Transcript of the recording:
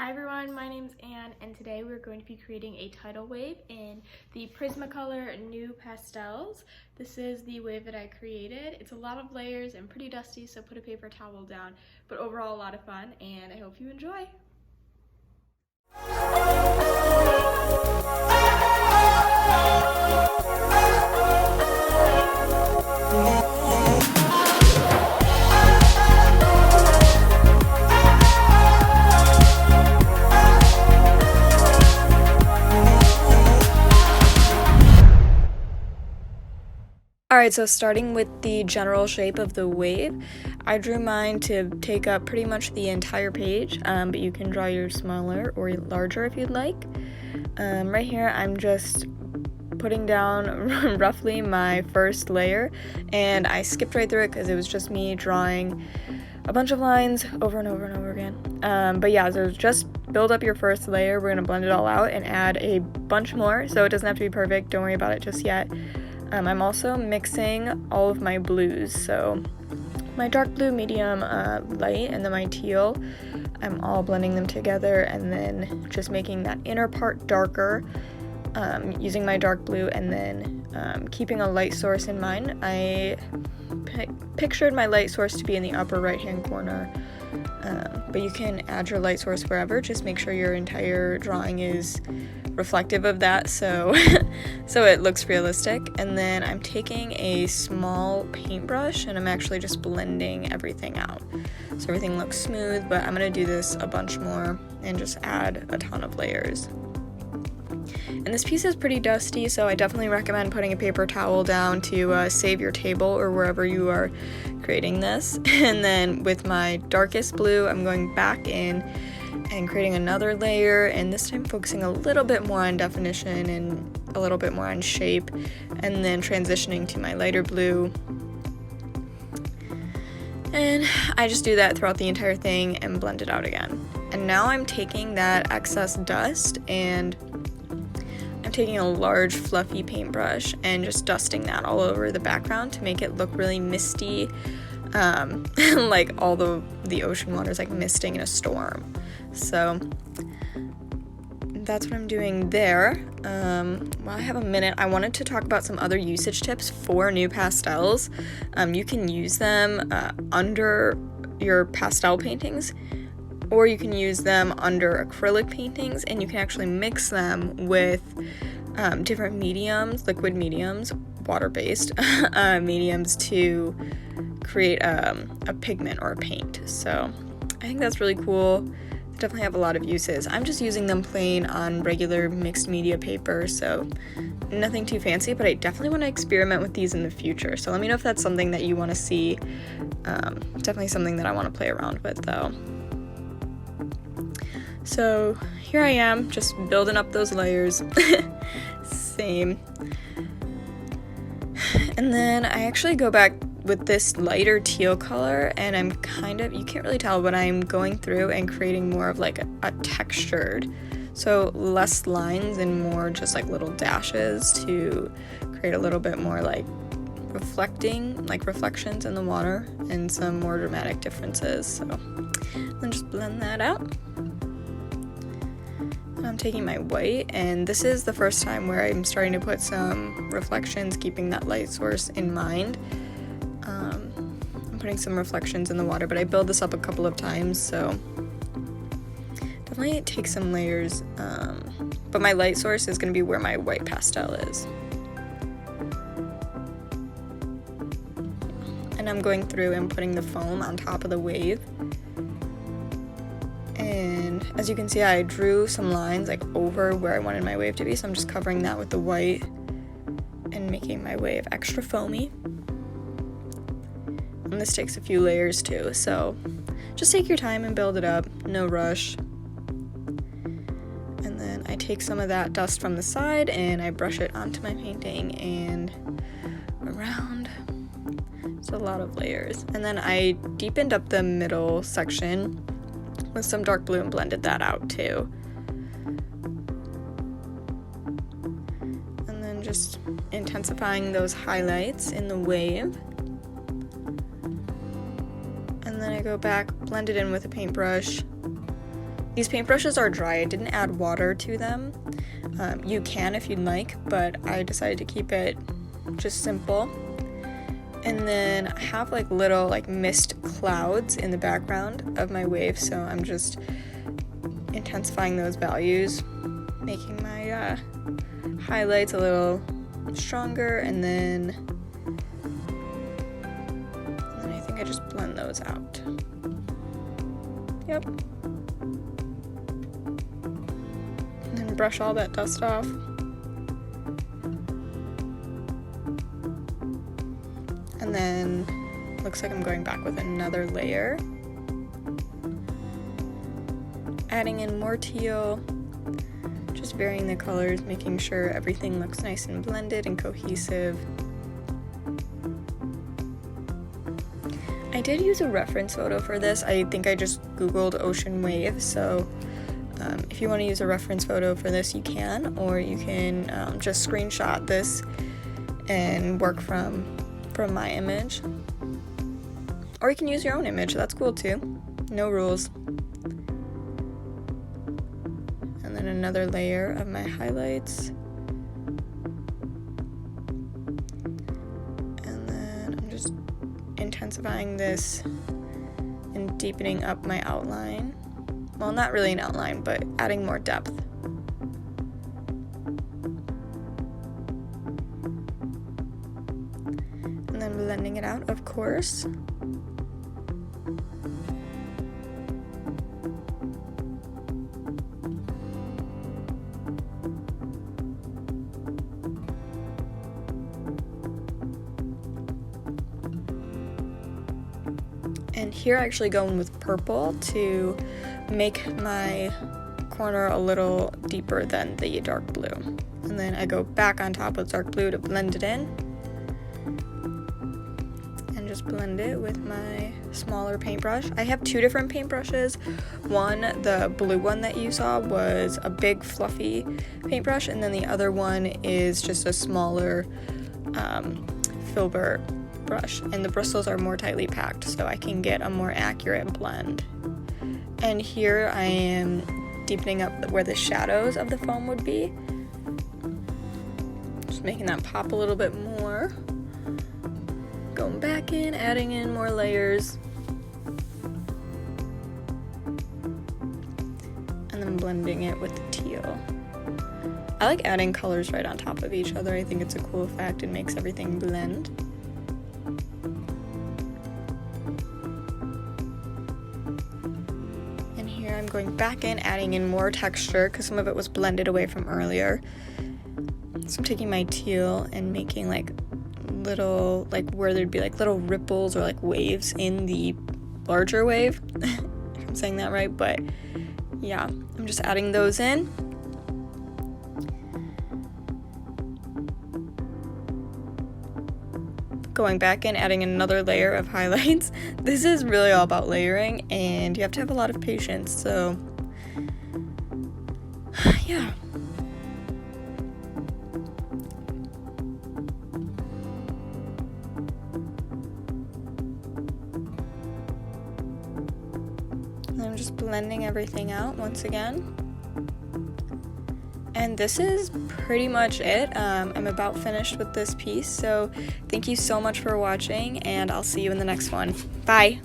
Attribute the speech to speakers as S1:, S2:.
S1: Hi everyone, my name's Anne and today we're going to be creating a tidal wave in the Prismacolor NuPastels. This is the wave that I created. It's a lot of layers and pretty dusty, so put a paper towel down, but overall a lot of fun and I hope you enjoy. Alright, so starting with the general shape of the wave, I drew mine to take up pretty much the entire page, but you can draw yours smaller or larger if you'd like. Right here I'm just putting down roughly my first layer, and I skipped right through it because it was just me drawing a bunch of lines over and over and over again. But yeah, so just build up your first layer. We're going to blend it all out and add a bunch more, so it doesn't have to be perfect. Don't worry about it just yet. I'm also mixing all of my blues, so my dark blue, medium, light, and then my teal, I'm all blending them together and then just making that inner part darker, using my dark blue, and then keeping a light source in mind. I pictured my light source to be in the upper right hand corner, but you can add your light source wherever. Just make sure your entire drawing is reflective of that, so so it looks realistic. And then I'm taking a small paintbrush and I'm actually just blending everything out so everything looks smooth, but I'm gonna do this a bunch more and just add a ton of layers. And this piece is pretty dusty, so I definitely recommend putting a paper towel down to save your table or wherever you are creating this. And then with my darkest blue, I'm going back in and creating another layer, and this time focusing a little bit more on definition and a little bit more on shape, and then transitioning to my lighter blue. And I just do that throughout the entire thing and blend it out again. And now I'm taking that excess dust and I'm taking a large fluffy paintbrush and just dusting that all over the background to make it look really misty, like all the ocean water is like misting in a storm. So that's what I'm doing there. While I have a minute, I wanted to talk about some other usage tips for NuPastels. You can use them under your pastel paintings, or you can use them under acrylic paintings, and you can actually mix them with different mediums, liquid mediums, water-based mediums to create a pigment or a paint. So I think that's really cool. They definitely have a lot of uses. I'm just using them plain on regular mixed media paper, so nothing too fancy, but I definitely want to experiment with these in the future. So let me know if that's something that you want to see. Definitely something that I want to play around with though. So here I am, just building up those layers. Same. And then I actually go back with this lighter teal color, and I'm you can't really tell, but I'm going through and creating more of like a textured, so less lines and more just like little dashes to create a little bit more like reflections in the water and some more dramatic differences. So then just blend that out. I'm taking my white, and this is the first time where I'm starting to put some reflections, keeping that light source in mind. I'm putting some reflections in the water, but I build this up a couple of times, so definitely take some layers, but my light source is going to be where my white pastel is. And I'm going through and putting the foam on top of the wave. And as you can see, I drew some lines like over where I wanted my wave to be, so I'm just covering that with the white and making my wave extra foamy. And this takes a few layers too, so just take your time and build it up, no rush. And then I take some of that dust from the side and I brush it onto my painting and around. It's a lot of layers. And then I deepened up the middle section with some dark blue and blended that out too. And then just intensifying those highlights in the wave. And then I go back, blend it in with a paintbrush. These paintbrushes are dry. I didn't add water to them. You can if you'd like, but I decided to keep it just simple. And then I have like little like mist clouds in the background of my wave, so I'm just intensifying those values, making my highlights a little stronger, and then I think I just blend those out. Yep. And then brush all that dust off. And then looks like I'm going back with another layer. Adding in more teal, just varying the colors, making sure everything looks nice and blended and cohesive. I did use a reference photo for this. I think I just googled ocean wave, so if you want to use a reference photo for this, you can, or you can just screenshot this and work from my image, or you can use your own image. That's cool too. No rules. And then another layer of my highlights, and then I'm just intensifying this and deepening up my outline. Well, not really an outline, but adding more depth. And then blending it out, of course. And here I actually go in with purple to make my corner a little deeper than the dark blue. And then I go back on top with dark blue to blend it in. And just blend it with my smaller paintbrush. I have two different paintbrushes. One, the blue one that you saw, was a big fluffy paintbrush, and then the other one is just a smaller filbert brush, and the bristles are more tightly packed so I can get a more accurate blend. And here I am deepening up where the shadows of the foam would be, just making that pop a little bit more, going back in, adding in more layers, and then blending it with the teal. I like adding colors right on top of each other. I think it's a cool effect. It makes everything blend. I'm going back in, adding in more texture because some of it was blended away from earlier. So I'm taking my teal and making like little, like where there'd be like little ripples or like waves in the larger wave. If I'm saying that right, but yeah, I'm just adding those in. Going back in, adding another layer of highlights. This is really all about layering, and you have to have a lot of patience, so yeah. And I'm just blending everything out once again. And this is pretty much it. I'm about finished with this piece, so thank you so much for watching, and I'll see you in the next one. Bye!